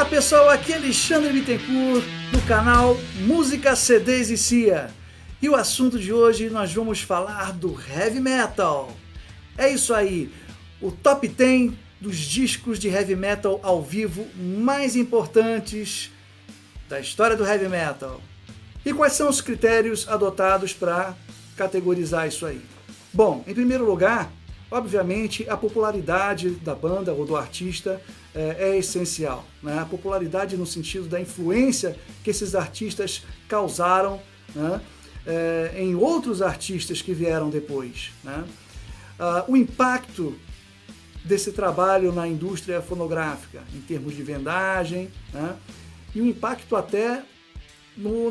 pessoal, aqui é Alexandre Bittencourt do canal Música, CDs e CIA. E o assunto de hoje nós vamos falar do Heavy Metal. É isso aí, o Top 10 dos discos de Heavy Metal ao vivo mais importantes da história do Heavy Metal. E quais são os critérios adotados para categorizar isso aí? Bom, em primeiro lugar, obviamente, a popularidade da banda ou do artista é essencial, né? A popularidade no sentido da influência que esses artistas causaram, né? Em outros artistas que vieram depois, né? O impacto desse trabalho na indústria fonográfica, em termos de vendagem, né? E o impacto até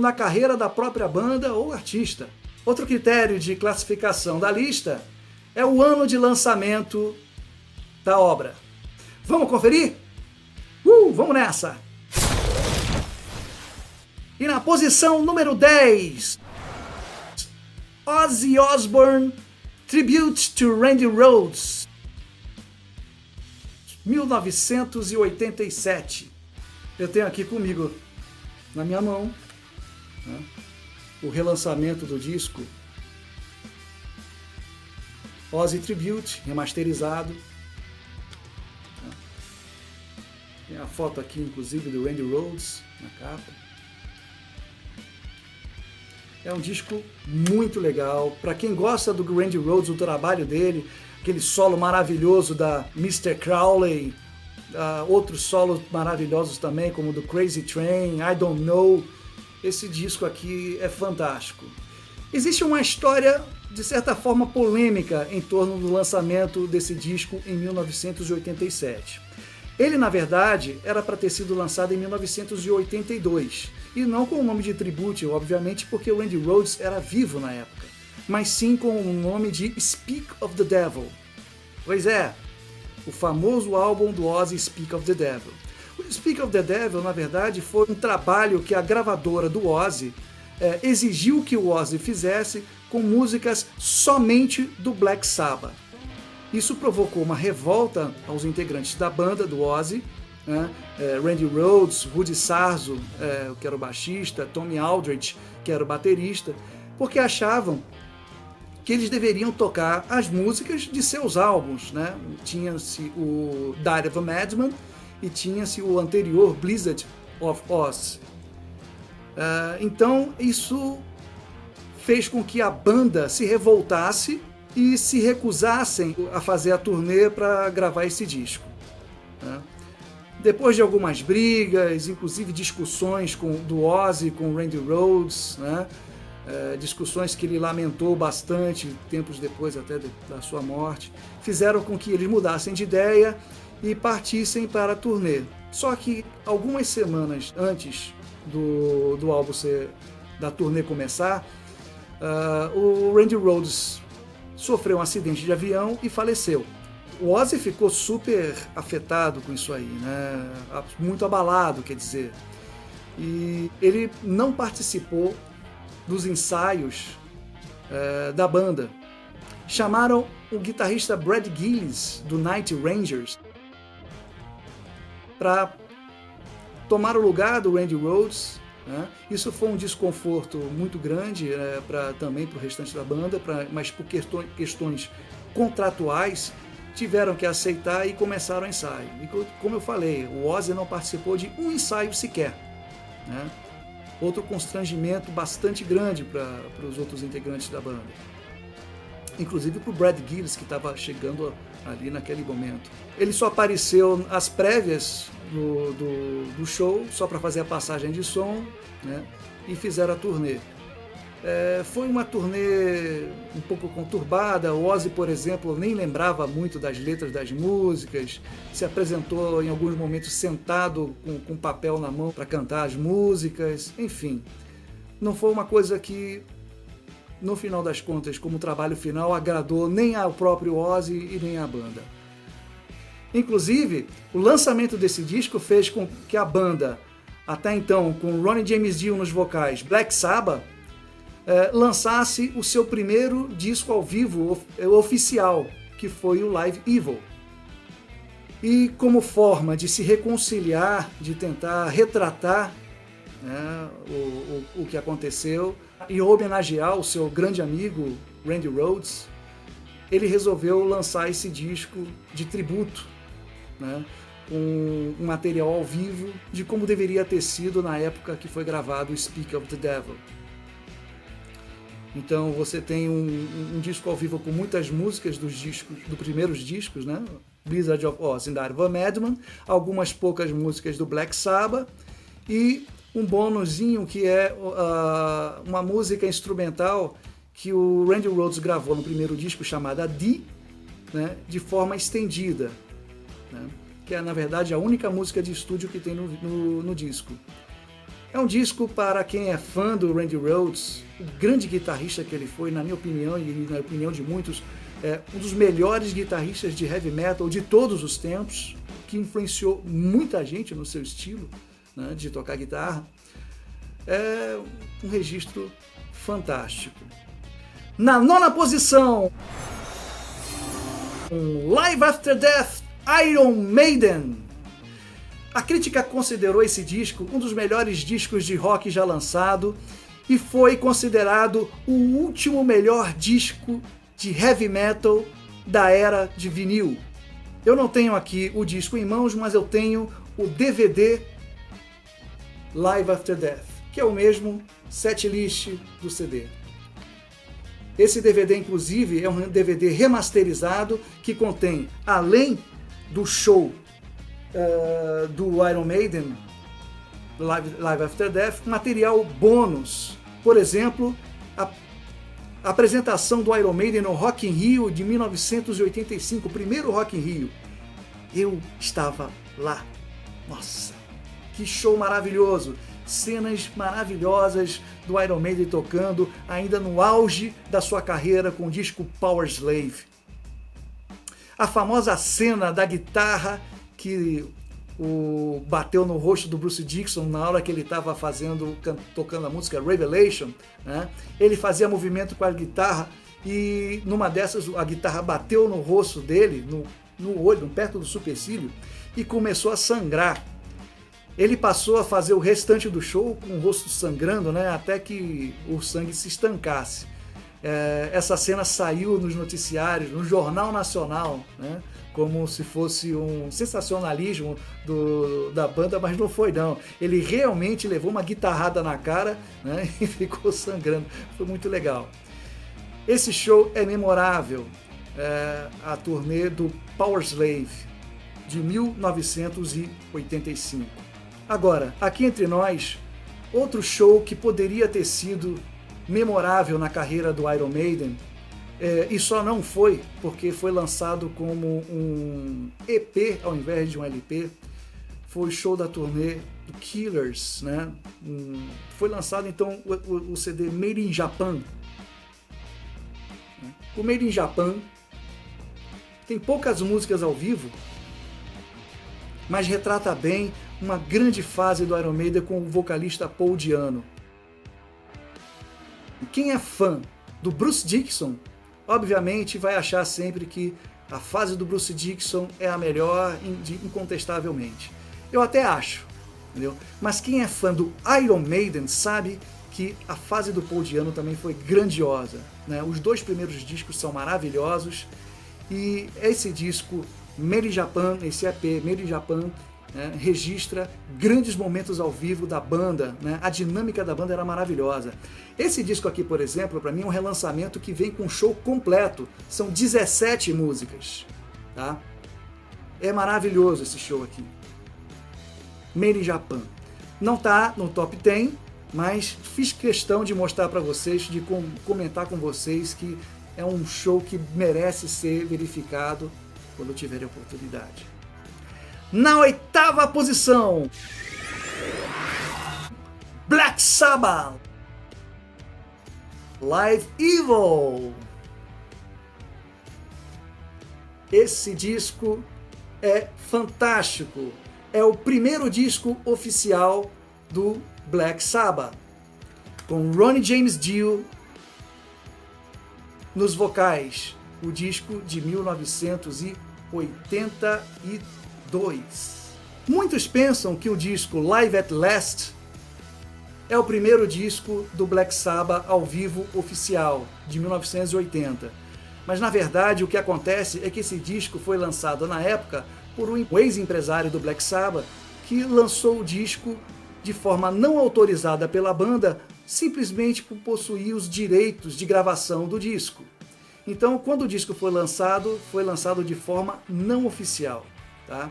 na carreira da própria banda ou artista. Outro critério de classificação da lista é o ano de lançamento da obra. Vamos conferir? Vamos nessa! E na posição número 10, Ozzy Osbourne Tribute to Randy Rhoads, 1987. Eu tenho aqui comigo, na minha mão, né, o relançamento do disco Ozzy Tribute, remasterizado. Tem a foto aqui, inclusive, do Randy Rhoads na capa. É um disco muito legal. Para quem gosta do Randy Rhoads, o trabalho dele, aquele solo maravilhoso da Mr. Crowley, outros solos maravilhosos também, como do Crazy Train, I Don't Know. Esse disco aqui é fantástico. Existe uma história, de certa forma, polêmica em torno do lançamento desse disco em 1987. Ele, na verdade, era para ter sido lançado em 1982, e não com o nome de Tribute, obviamente, porque o Randy Rhoads era vivo na época, mas sim com o nome de Speak of the Devil. Pois é, o famoso álbum do Ozzy, Speak of the Devil. O Speak of the Devil, na verdade, foi um trabalho que a gravadora do Ozzy exigiu que o Ozzy fizesse com músicas somente do Black Sabbath. Isso provocou uma revolta aos integrantes da banda do Ozzy, né? Randy Rhoads, Rudy Sarzo, que era o baixista, Tommy Aldridge, que era o baterista, porque achavam que eles deveriam tocar as músicas de seus álbuns, né? Tinha-se o Diary of a Madman e tinha-se o anterior, Blizzard of Oz. Então isso fez com que a banda se revoltasse e se recusassem a fazer a turnê para gravar esse disco, né? Depois de algumas brigas, inclusive discussões do Ozzy com o Randy Rhoads, né? Discussões que ele lamentou bastante, tempos depois até da sua morte, fizeram com que eles mudassem de ideia e partissem para a turnê. Só que algumas semanas antes do álbum da turnê começar, o Randy Rhoads sofreu um acidente de avião e faleceu. O Ozzy ficou super afetado com isso aí, né? Muito abalado, quer dizer. E ele não participou dos ensaios da banda. Chamaram o guitarrista Brad Gillis, do Night Rangers, para tomar o lugar do Randy Rhoads, né? Isso foi um desconforto muito grande também para o restante da banda, mas por questões contratuais tiveram que aceitar e começaram o ensaio. E como eu falei, o Ozzy não participou de um ensaio sequer, né? Outro constrangimento bastante grande para os outros integrantes da banda, inclusive para o Brad Gillis, que estava chegando ali naquele momento. Ele só apareceu às prévias do show, só para fazer a passagem de som, né? E fizeram a turnê. Foi uma turnê um pouco conturbada. O Ozzy, por exemplo, nem lembrava muito das letras das músicas, se apresentou em alguns momentos sentado com papel na mão para cantar as músicas, enfim. Não foi uma coisa que, no final das contas, como trabalho final, agradou nem ao próprio Ozzy e nem à banda. Inclusive, o lançamento desse disco fez com que a banda, até então com Ronnie James Dio nos vocais, Black Sabbath, lançasse o seu primeiro disco ao vivo oficial, que foi o Live Evil. E como forma de se reconciliar, de tentar retratar, né, o que aconteceu e homenagear o seu grande amigo Randy Rhoads, ele resolveu lançar esse disco de tributo, né, com um material ao vivo de como deveria ter sido na época que foi gravado o Speak of the Devil. Então você tem um disco ao vivo com muitas músicas dos primeiros discos, né? Blizzard of Oz e Diary of a Madman, algumas poucas músicas do Black Sabbath e um bônusinho que é uma música instrumental que o Randy Rhoads gravou no primeiro disco, chamada Dee, né? De forma estendida, né? Que é, na verdade, a única música de estúdio que tem no disco. É um disco para quem é fã do Randy Rhoads, o grande guitarrista que ele foi, na minha opinião e na opinião de muitos, um dos melhores guitarristas de heavy metal de todos os tempos, que influenciou muita gente no seu estilo, né, de tocar guitarra. É um registro fantástico. Na 9ª posição, Live After Death, Iron Maiden. A crítica considerou esse disco um dos melhores discos de rock já lançado e foi considerado o último melhor disco de heavy metal da era de vinil. Eu não tenho aqui o disco em mãos, mas eu tenho o DVD Live After Death, que é o mesmo setlist do CD. Esse DVD, inclusive, é um DVD remasterizado que contém, além do show do Iron Maiden, Live After Death, material bônus. Por exemplo, a apresentação do Iron Maiden no Rock in Rio de 1985, o primeiro Rock in Rio. Eu estava lá. Nossa, que show maravilhoso! Cenas maravilhosas do Iron Maiden tocando ainda no auge da sua carreira com o disco Power Slave. A famosa cena da guitarra que bateu no rosto do Bruce Dickinson na hora que ele estava tocando a música Revelation, né? Ele fazia movimento com a guitarra e numa dessas a guitarra bateu no rosto dele, no olho, perto do supercílio, e começou a sangrar. Ele passou a fazer o restante do show com o rosto sangrando, né, até que o sangue se estancasse. Essa cena saiu nos noticiários, no Jornal Nacional, né, como se fosse um sensacionalismo da banda, mas não foi não. Ele realmente levou uma guitarrada na cara, né, e ficou sangrando. Foi muito legal. Esse show é memorável, a turnê do Power Slave, de 1985. Agora, aqui entre nós, outro show que poderia ter sido memorável na carreira do Iron Maiden, e só não foi porque foi lançado como um EP ao invés de um LP, foi o show da turnê do Killers, né? Foi lançado então o CD Made in Japan. O Made in Japan tem poucas músicas ao vivo, mas retrata bem uma grande fase do Iron Maiden com o vocalista Paul Di'Anno. Quem é fã do Bruce Dickinson, obviamente vai achar sempre que a fase do Bruce Dickinson é a melhor, incontestavelmente. Eu até acho, entendeu? Mas quem é fã do Iron Maiden sabe que a fase do Paul Di'Anno também foi grandiosa, né? Os 2 primeiros discos são maravilhosos e esse disco Made in Japan, esse EP Made in Japan, né, registra grandes momentos ao vivo da banda, né? A dinâmica da banda era maravilhosa. Esse disco aqui, por exemplo, para mim é um relançamento que vem com um show completo, são 17 músicas, tá? É maravilhoso esse show aqui. Made in Japan. Não tá no top 10, mas fiz questão de mostrar para vocês, de comentar com vocês que é um show que merece ser verificado quando tiver a oportunidade. Na 8ª posição, Black Sabbath, Live Evil. Esse disco é fantástico. É o primeiro disco oficial do Black Sabbath, com Ronnie James Dio nos vocais. O disco de 1983. 2. Muitos pensam que o disco Live at Last é o primeiro disco do Black Sabbath ao vivo oficial, de 1980. Mas na verdade o que acontece é que esse disco foi lançado na época por um ex-empresário do Black Sabbath que lançou o disco de forma não autorizada pela banda, simplesmente por possuir os direitos de gravação do disco. Então, quando o disco foi lançado de forma não oficial. Tá?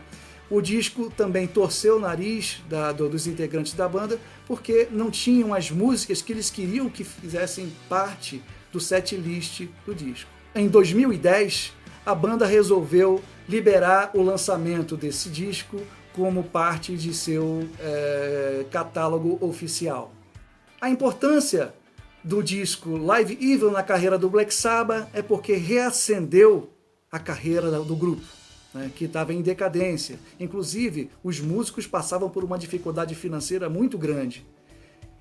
O disco também torceu o nariz dos integrantes da banda porque não tinham as músicas que eles queriam que fizessem parte do setlist do disco. Em 2010, a banda resolveu liberar o lançamento desse disco como parte de seu catálogo oficial. A importância do disco Live Evil na carreira do Black Sabbath é porque reacendeu a carreira do grupo, né, que estava em decadência. Inclusive, os músicos passavam por uma dificuldade financeira muito grande.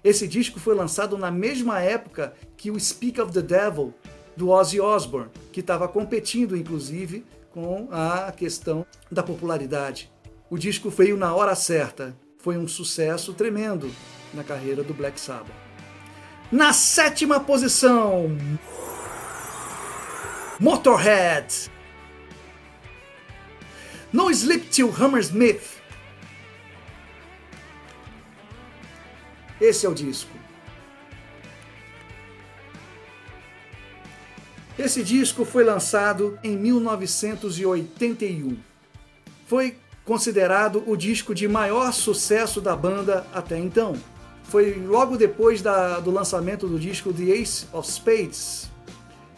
Esse disco foi lançado na mesma época que o Speak of the Devil, do Ozzy Osbourne, que estava competindo, inclusive, com a questão da popularidade. O disco veio na hora certa. Foi um sucesso tremendo na carreira do Black Sabbath. Na 7ª posição, Motorhead. No Sleep Till Hammersmith. Esse é o disco. Esse disco foi lançado em 1981. Foi considerado o disco de maior sucesso da banda até então. Foi logo depois do lançamento do disco The Ace of Spades.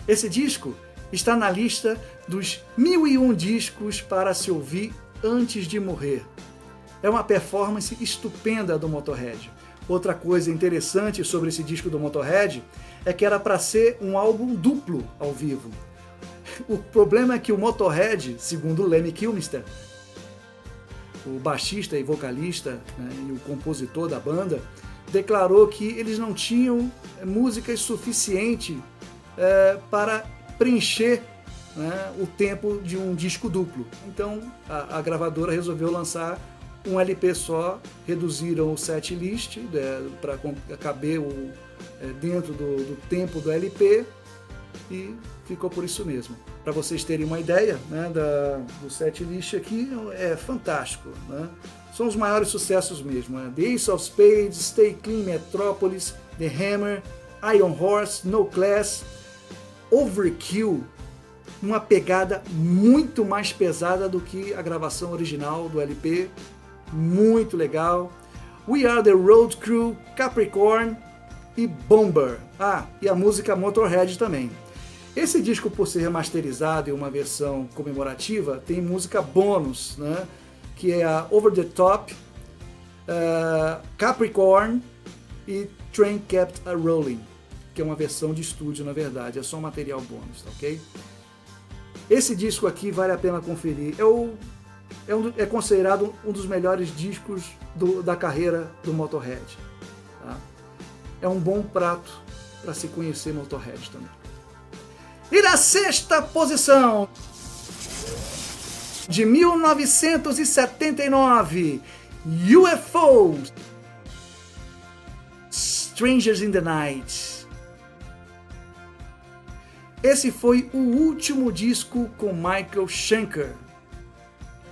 Esse disco está na lista dos 1001 discos para se ouvir antes de morrer. É uma performance estupenda do Motorhead. Outra coisa interessante sobre esse disco do Motorhead é que era para ser um álbum duplo ao vivo. O problema é que o Motorhead, segundo Lemmy Kilmister, o baixista e vocalista, né, e o compositor da banda, declarou que eles não tinham músicas suficientes para preencher, né, o tempo de um disco duplo. Então a gravadora resolveu lançar um LP só, reduziram o setlist para caber dentro do tempo do LP e ficou por isso mesmo. Para vocês terem uma ideia, né, do setlist aqui, é fantástico. Né? São os maiores sucessos mesmo. Né? The Ace of Spades, Stay Clean, Metropolis, The Hammer, Iron Horse, No Class, Overkill, uma pegada muito mais pesada do que a gravação original do LP, muito legal. We Are The Road Crew, Capricorn e Bomber. E a música Motorhead também. Esse disco, por ser remasterizado em uma versão comemorativa, tem música bônus, né? Que é a Over the Top, Capricorn e Train Kept a Rolling, que é uma versão de estúdio, na verdade, é só um material bônus, tá, ok? Esse disco aqui vale a pena conferir. É considerado um dos melhores discos da carreira do Motorhead. Tá? É um bom prato para se conhecer Motorhead também. E na 6ª posição, de 1979, UFO, Strangers in the Night. Esse foi o último disco com Michael Schenker,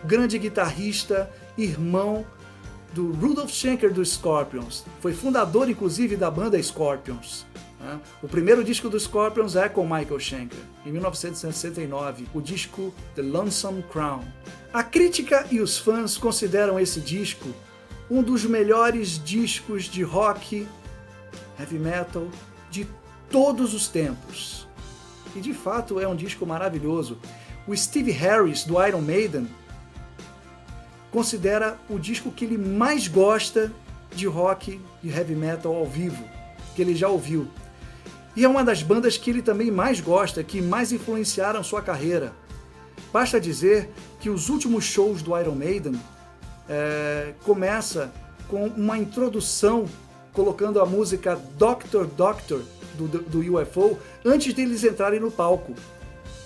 grande guitarrista, irmão do Rudolf Schenker dos Scorpions. Foi fundador, inclusive, da banda Scorpions. O primeiro disco dos Scorpions é com Michael Schenker, em 1969, o disco The Lonesome Crown. A crítica e os fãs consideram esse disco um dos melhores discos de rock, heavy metal, de todos os tempos. E de fato é um disco maravilhoso. O Steve Harris, do Iron Maiden, considera o disco que ele mais gosta de rock e heavy metal ao vivo, que ele já ouviu. E é uma das bandas que ele também mais gosta, que mais influenciaram sua carreira. Basta dizer que os últimos shows do Iron Maiden começa com uma introdução colocando a música Doctor Doctor do UFO antes deles entrarem no palco.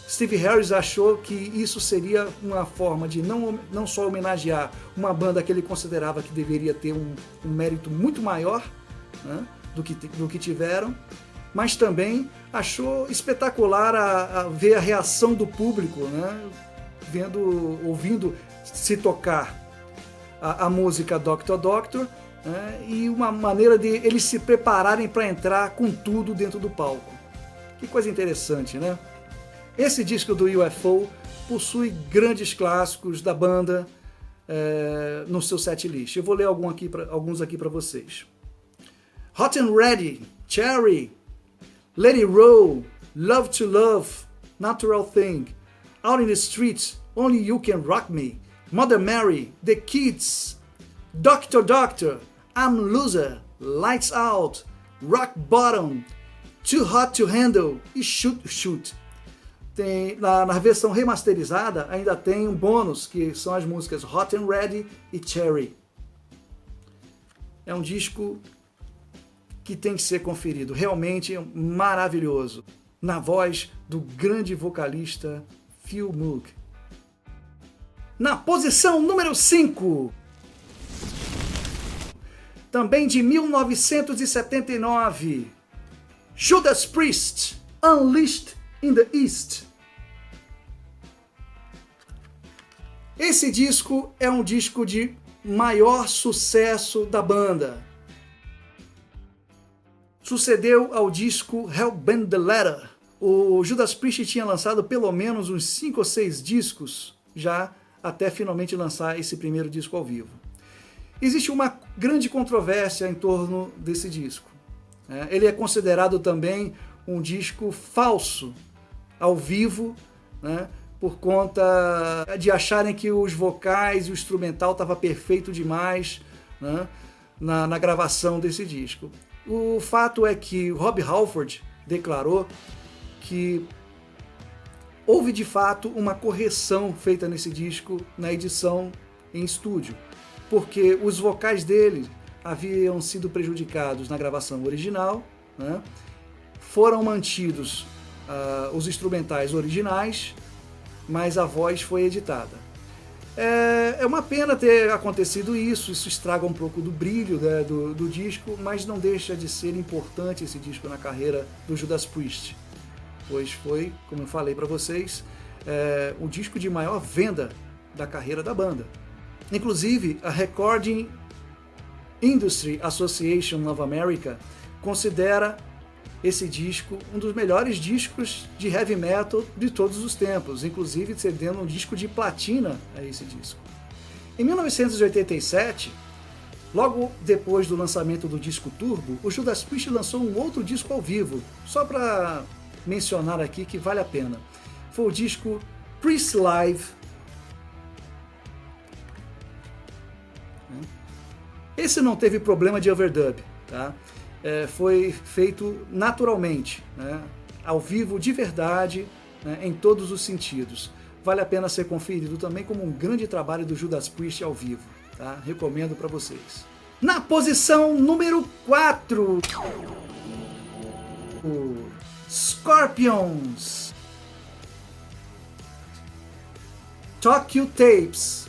Steve Harris achou que isso seria uma forma de não só homenagear uma banda que ele considerava que deveria ter um mérito muito maior, né, do que tiveram, mas também achou espetacular a ver a reação do público, né, ouvindo se tocar a música Doctor Doctor, né, e uma maneira de eles se prepararem para entrar com tudo dentro do palco. Que coisa interessante, né? Esse disco do UFO possui grandes clássicos da banda no seu setlist. Eu vou ler alguns aqui para vocês. Hot and Ready, Cherry, Let It Roll, Love to Love, Natural Thing, Out in the Streets, Only You Can Rock Me, Mother Mary, The Kids, Doctor Doctor, I'm Loser, Lights Out, Rock Bottom, Too Hot to Handle e Shoot Shoot. Na versão remasterizada ainda tem um bônus, que são as músicas Hot and Ready e Cherry. É um disco que tem que ser conferido, realmente maravilhoso, na voz do grande vocalista Phil Moog. Na posição número 5, também de 1979, Judas Priest, Unleashed in the East. Esse disco é um disco de maior sucesso da banda. Sucedeu ao disco Hellbent the Letter. O Judas Priest tinha lançado pelo menos uns 5 ou 6 discos já até finalmente lançar esse primeiro disco ao vivo. Existe uma grande controvérsia em torno desse disco. Ele é considerado também um disco falso ao vivo, né, por conta de acharem que os vocais e o instrumental estava perfeito demais, né, na gravação desse disco. O fato é que Rob Halford declarou que houve de fato uma correção feita nesse disco na edição em estúdio, porque os vocais dele haviam sido prejudicados na gravação original, né, foram mantidos os instrumentais originais, mas a voz foi editada. É uma pena ter acontecido isso estraga um pouco do brilho, né, do disco, mas não deixa de ser importante esse disco na carreira do Judas Priest, pois foi, como eu falei para vocês, o disco de maior venda da carreira da banda. Inclusive, a Recording Industry Association of America considera esse disco um dos melhores discos de heavy metal de todos os tempos, inclusive cedendo um disco de platina a esse disco. Em 1987, logo depois do lançamento do disco Turbo, o Judas Priest lançou um outro disco ao vivo, só para mencionar aqui que vale a pena. Foi o disco Priest Live. Esse não teve problema de overdub, tá? Foi feito naturalmente, né? Ao vivo de verdade, né? Em todos os sentidos. Vale a pena ser conferido também como um grande trabalho do Judas Priest ao vivo, tá? Recomendo para vocês. Na posição número 4, o Scorpions, Tokyo Tapes,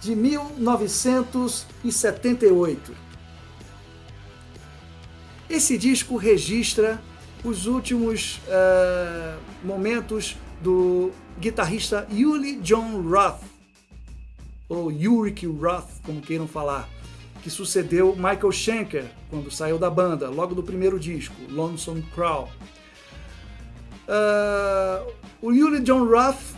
de 1978. Esse disco registra os últimos momentos do guitarrista Uli Jon Roth, ou Ulrich Roth, como queiram falar, que sucedeu Michael Schenker quando saiu da banda, logo do primeiro disco, Lonesome Crow. O Uli Jon Roth,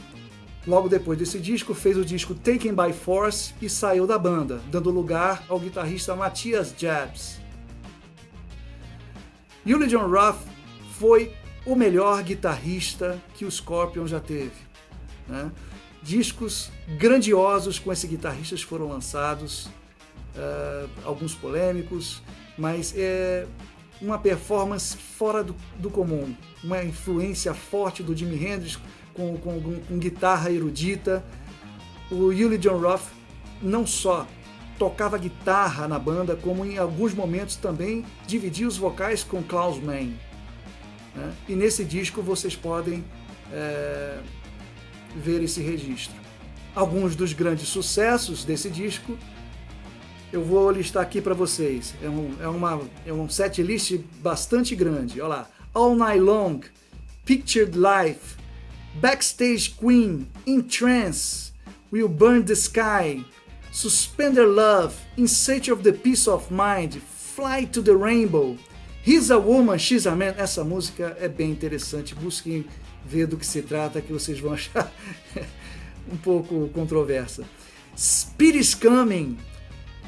logo depois desse disco, fez o disco Taken by Force e saiu da banda, dando lugar ao guitarrista Matthias Jabs. Uli Jon Roth foi o melhor guitarrista que o Scorpions já teve, né? Discos grandiosos com esse guitarrista foram lançados, alguns polêmicos, mas é uma performance fora do comum, uma influência forte do Jimi Hendrix com guitarra erudita. O Uli Jon Roth não só tocava guitarra na banda, como em alguns momentos também dividia os vocais com Klaus Meine. né? E nesse disco vocês podem ver esse registro. Alguns dos grandes sucessos desse disco eu vou listar aqui para vocês. É um set list bastante grande. Olha lá: All Night Long, Pictured Life, Backstage Queen, In Trance, Will Burn the Sky, Suspender Love, In Search of the Peace of Mind, Fly to the Rainbow, He's a Woman, She's a Man. Essa música é bem interessante. Busquem ver do que se trata, que vocês vão achar um pouco controversa. Speed is Coming,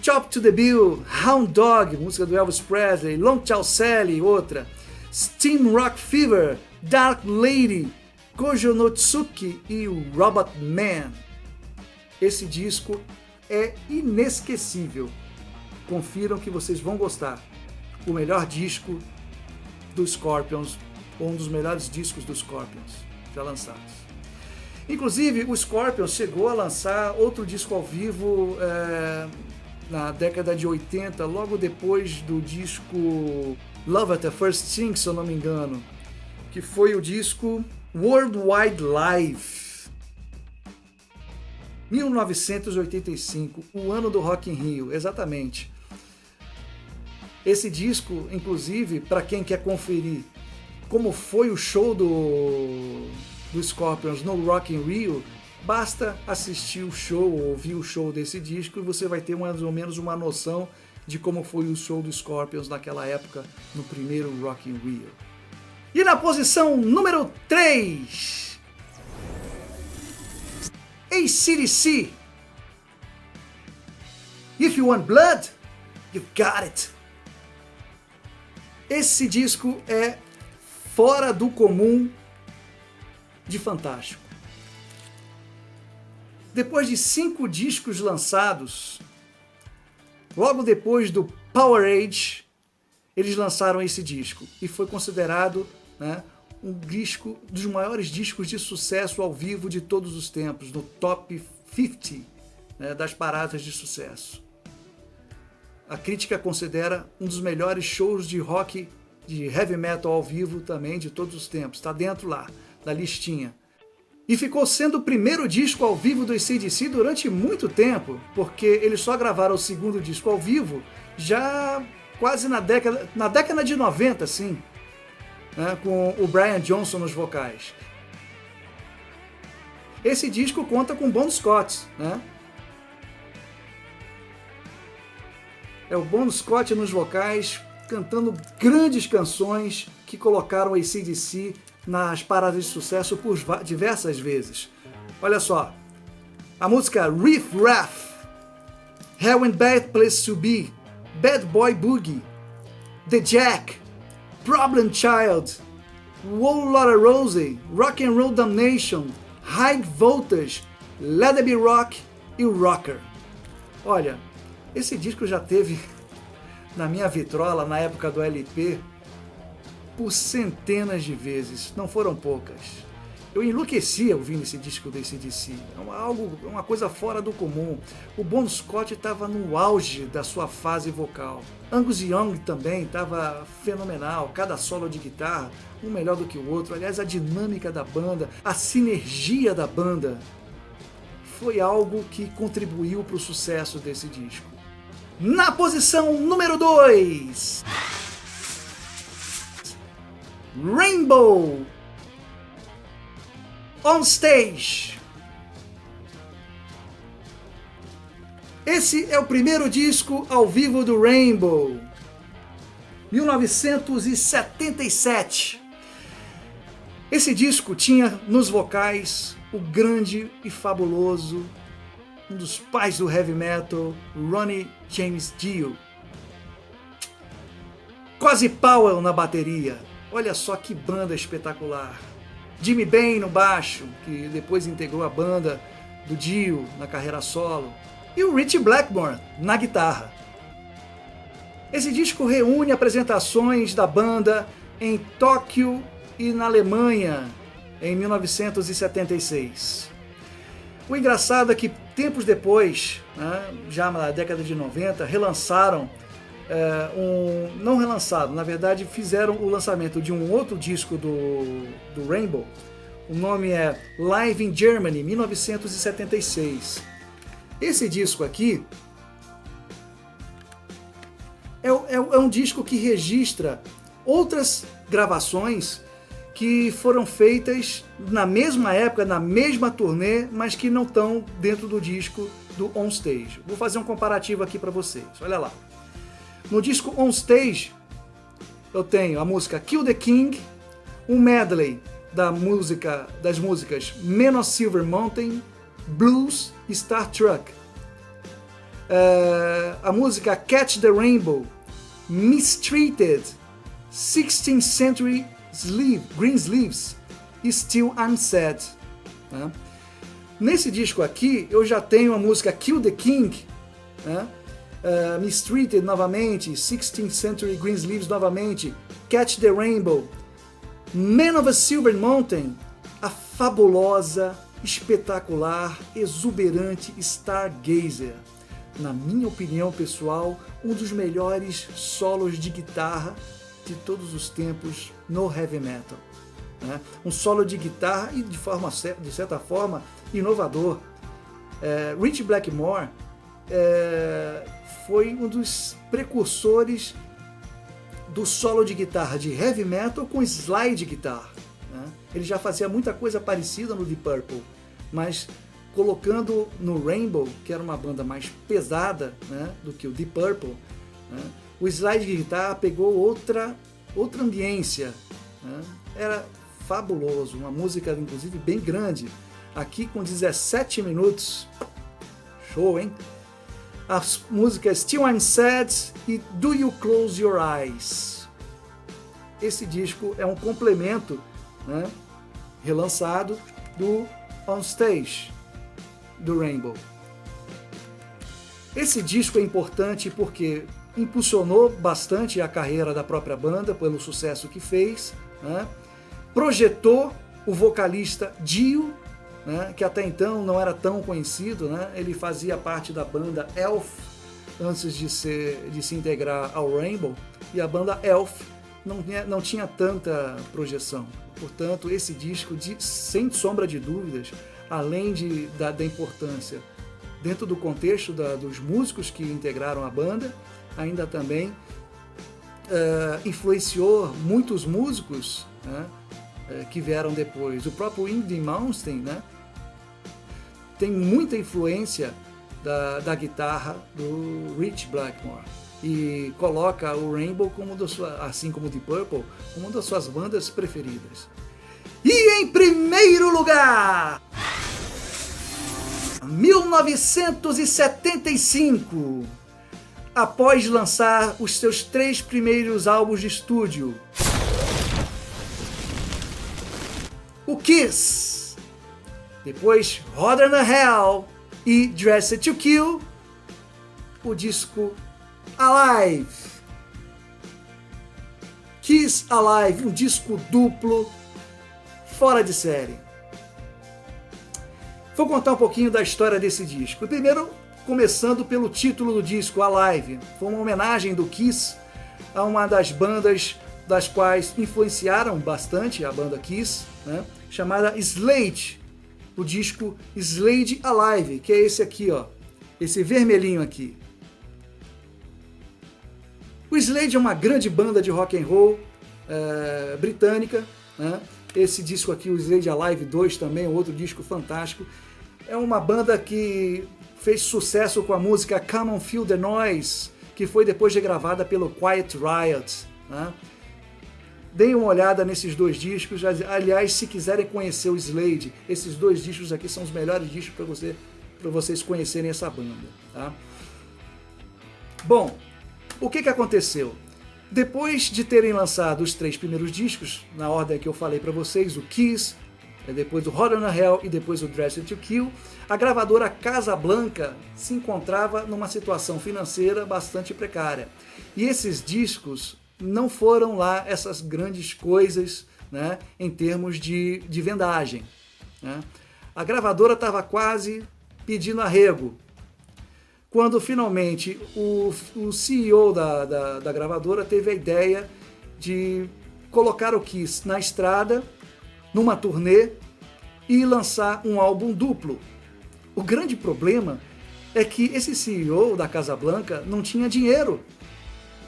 Chop to the Bill, Hound Dog, música do Elvis Presley, Long Tall Sally, outra, Steam Rock Fever, Dark Lady, Kojo no Tsuki e Robot Man. Esse disco é inesquecível. Confiram que vocês vão gostar. O melhor disco do Scorpions, ou um dos melhores discos dos Scorpions já lançados. Inclusive, o Scorpions chegou a lançar outro disco ao vivo na década de 80, logo depois do disco Love at the First Sting, se eu não me engano, que foi o disco Worldwide Live. 1985, o ano do Rock in Rio, exatamente. Esse disco, inclusive, para quem quer conferir como foi o show do Scorpions no Rock in Rio, basta assistir o show, ouvir o show desse disco e você vai ter mais ou menos uma noção de como foi o show do Scorpions naquela época, no primeiro Rock in Rio. E na posição número 3, AC/DC, If You Want Blood, You've Got It. Esse disco é fora do comum de fantástico. Depois de 5 discos lançados, logo depois do Power Age, eles lançaram esse disco e foi considerado, né, um disco dos maiores discos de sucesso ao vivo de todos os tempos, no top 50, né, das paradas de sucesso. A crítica considera um dos melhores shows de rock, de heavy metal ao vivo também de todos os tempos. Está dentro lá, da listinha. E ficou sendo o primeiro disco ao vivo do AC/DC durante muito tempo, porque eles só gravaram o segundo disco ao vivo já quase na década de 90, assim, né, com o Brian Johnson nos vocais. Esse disco conta com Bon Scott, né? É o Bon Scott nos vocais, cantando grandes canções que colocaram o AC/DC nas paradas de sucesso por diversas vezes. Olha só, a música Riff Raff, Hell and Bad Place to Be, Bad Boy Boogie, The Jack, Problem Child, Whole Lotta Rosie, Rock and Roll Damnation, High Voltage, Let It Be Rock e Rocker. Olha, esse disco já teve na minha vitrola, na época do LP, por centenas de vezes, não foram poucas. Eu enlouquecia ouvindo esse disco do AC/DC, uma coisa fora do comum. O Bon Scott estava no auge da sua fase vocal. Angus Young também estava fenomenal, cada solo de guitarra, um melhor do que o outro. Aliás, a dinâmica da banda, a sinergia da banda, foi algo que contribuiu para o sucesso desse disco. Na posição número 2, Rainbow, On Stage. Esse é o primeiro disco ao vivo do Rainbow, 1977. Esse disco tinha nos vocais o grande e fabuloso, um dos pais do heavy metal, Ronnie James Dio. Cozy Powell na bateria. Olha só que banda espetacular. Jimmy Bain no baixo, que depois integrou a banda do Dio na carreira solo. E o Ritchie Blackmore na guitarra. Esse disco reúne apresentações da banda em Tóquio e na Alemanha em 1976. O engraçado é que tempos depois, né, já na década de 90, relançaram não relançado, na verdade fizeram o lançamento de um outro disco do Rainbow. O nome é Live in Germany, 1976. Esse disco aqui é um disco que registra outras gravações que foram feitas na mesma época, na mesma turnê, mas que não estão dentro do disco do On Stage. Vou fazer um comparativo aqui para vocês, olha lá. No disco On Stage, eu tenho a música Kill the King, um medley das músicas Men of Silver Mountain, Blues e Star Trek. A música Catch the Rainbow, Mistreated, 16th Century Greensleeves e Still Unsaid. Nesse disco aqui, eu já tenho a música Kill the King, Mistreated novamente, 16th Century Greensleeves novamente, Catch the Rainbow, Man of a Silver Mountain, a fabulosa, espetacular, exuberante Stargazer. Na minha opinião pessoal, um dos melhores solos de guitarra de todos os tempos no heavy metal. Um solo de guitarra e de certa forma inovador. Rich Blackmore foi um dos precursores do solo de guitarra de heavy metal com slide guitar. Ele já fazia muita coisa parecida no Deep Purple, mas colocando no Rainbow, que era uma banda mais pesada, do que o Deep Purple, o slide guitar pegou outra ambiência. Era fabuloso, uma música inclusive bem grande, aqui com 17 minutos, show, hein? As músicas Still Unsaid e Do You Close Your Eyes. Esse disco é um complemento, relançado do On Stage, do Rainbow. Esse disco é importante porque impulsionou bastante a carreira da própria banda pelo sucesso que fez, projetou o vocalista Dio, que até então não era tão conhecido, ele fazia parte da banda Elf antes de se integrar ao Rainbow, e a banda Elf não tinha tanta projeção. Portanto, esse disco, sem sombra de dúvidas, além da importância dentro do contexto dos músicos que integraram a banda, ainda também influenciou muitos músicos que vieram depois. O próprio Yngwie Malmsteen tem muita influência da guitarra do Rich Blackmore e coloca o Rainbow assim como o Deep Purple, como uma das suas bandas preferidas. E em primeiro lugar, 1975, após lançar os seus 3 primeiros álbuns de estúdio, o Kiss, depois Hotter Than Hell e Dressed to Kill, o disco Alive. Kiss Alive, um disco duplo, fora de série. Vou contar um pouquinho da história desse disco. Primeiro, começando pelo título do disco, Alive. Foi uma homenagem do Kiss a uma das bandas das quais influenciaram bastante a banda Kiss, chamada Slade. O disco Slade Alive, que é esse aqui, esse vermelhinho aqui. O Slade é uma grande banda de rock and roll britânica, Esse disco aqui, o Slade Alive 2, também é outro disco fantástico. É uma banda que fez sucesso com a música Come On Feel the Noise, que foi depois regravada pelo Quiet Riot. Deem uma olhada nesses 2 discos. Aliás, se quiserem conhecer o Slade, esses 2 discos aqui são os melhores discos para vocês conhecerem essa banda. Bom, o que aconteceu? Depois de terem lançado os 3 primeiros discos, na ordem que eu falei para vocês, o Kiss, depois o Hotter Than Hell e depois o Dressed to Kill, a gravadora Casablanca se encontrava numa situação financeira bastante precária. E esses discos não foram lá essas grandes coisas, em termos de vendagem. A gravadora estava quase pedindo arrego. quando finalmente o CEO da gravadora teve a ideia de colocar o Kiss na estrada, numa turnê, e lançar um álbum duplo. O grande problema é que esse CEO da Casa Blanca não tinha dinheiro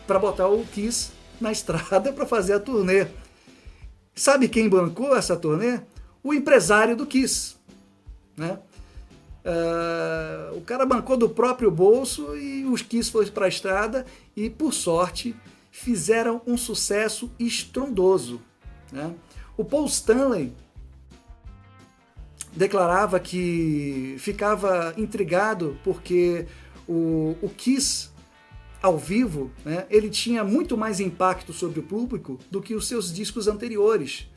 para botar o Kiss na estrada para fazer a turnê. Sabe quem bancou essa turnê? O empresário do Kiss, né? O cara bancou do próprio bolso e os Kiss foram para a estrada e, por sorte, fizeram um sucesso estrondoso, né? O Paul Stanley declarava que ficava intrigado porque o Kiss ao vivo, né, ele tinha muito mais impacto sobre o público do que os seus discos anteriores.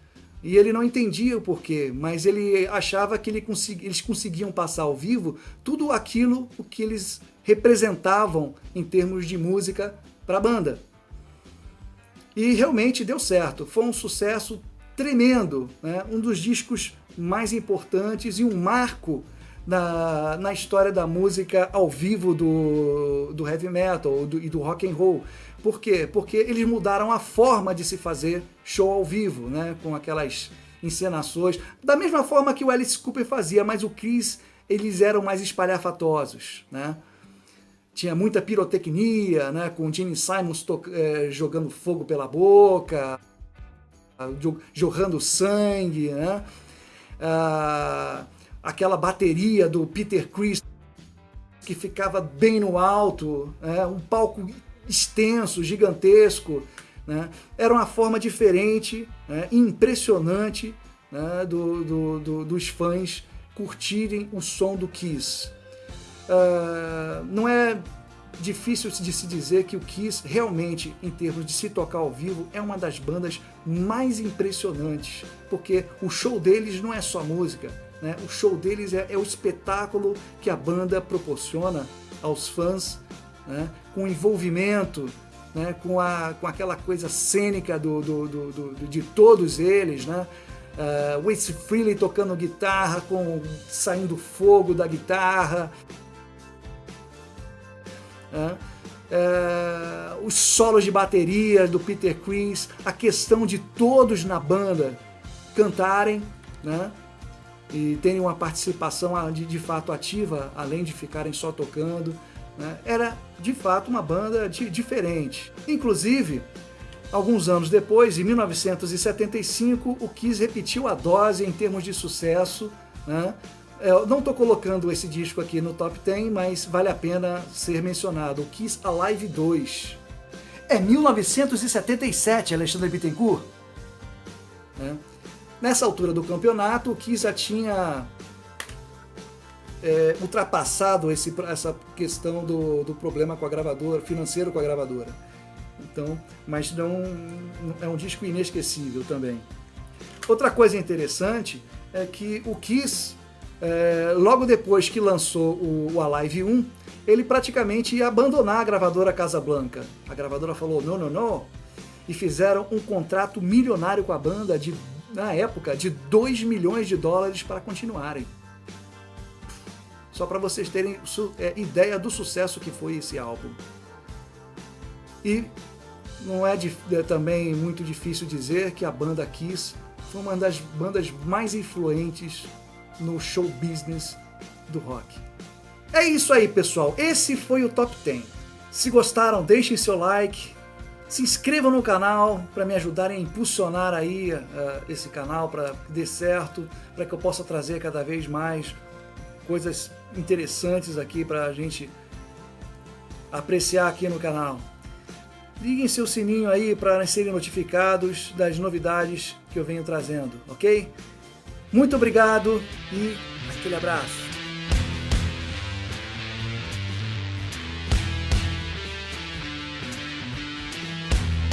E ele não entendia o porquê, mas ele achava que eles conseguiam passar ao vivo tudo aquilo o que eles representavam em termos de música para a banda. E realmente deu certo, foi um sucesso tremendo, né? Um dos discos mais importantes e um marco na história da música ao vivo do heavy metal e do rock and roll. Por quê? Porque eles mudaram a forma de se fazer show ao vivo, né? Com aquelas encenações, da mesma forma que o Alice Cooper fazia, mas o Kiss, eles eram mais espalhafatosos, né? Tinha muita pirotecnia, né? Com o Gene Simmons jogando fogo pela boca, jorrando sangue, né? Aquela bateria do Peter Criss que ficava bem no alto, né? Um palco extenso, gigantesco, né? Era uma forma diferente, né? Impressionante, né? Dos fãs curtirem o som do Kiss. Não é difícil de se dizer que o Kiss realmente, em termos de se tocar ao vivo, é uma das bandas mais impressionantes, porque o show deles não é só música, né? O show deles é o espetáculo que a banda proporciona aos fãs, né? Com envolvimento, né? Com aquela coisa cênica de todos eles, né? O Ace Frehley tocando guitarra, saindo fogo da guitarra, os solos de bateria do Peter Criss, a questão de todos na banda cantarem, né? E terem uma participação de fato ativa, além de ficarem só tocando, né? Era de fato uma banda diferente. Inclusive, alguns anos depois, em 1975, o Kiss repetiu a dose em termos de sucesso, né? Eu não estou colocando esse disco aqui no Top 10, mas vale a pena ser mencionado, o Kiss Alive 2. É 1977, Alexandre Bittencourt. Né? Nessa altura do campeonato, o Kiss já tinha ultrapassado essa questão do problema com a gravadora, financeiro com a gravadora. Então, mas não é um disco inesquecível também. Outra coisa interessante é que o Kiss, logo depois que lançou o Alive 1, ele praticamente ia abandonar a gravadora Casa Blanca. A gravadora falou não, e fizeram um contrato milionário com a banda, na época, de $2 milhões para continuarem. Só para vocês terem ideia do sucesso que foi esse álbum. E não é também muito difícil dizer que a banda Kiss foi uma das bandas mais influentes no show business do rock. É isso aí, pessoal. Esse foi o Top 10. Se gostaram, deixem seu like, se inscrevam no canal para me ajudarem a impulsionar aí esse canal para que dê certo, para que eu possa trazer cada vez mais coisas interessantes aqui para a gente apreciar aqui no canal. Liguem seu sininho aí para serem notificados das novidades que eu venho trazendo, ok? Muito obrigado e aquele abraço.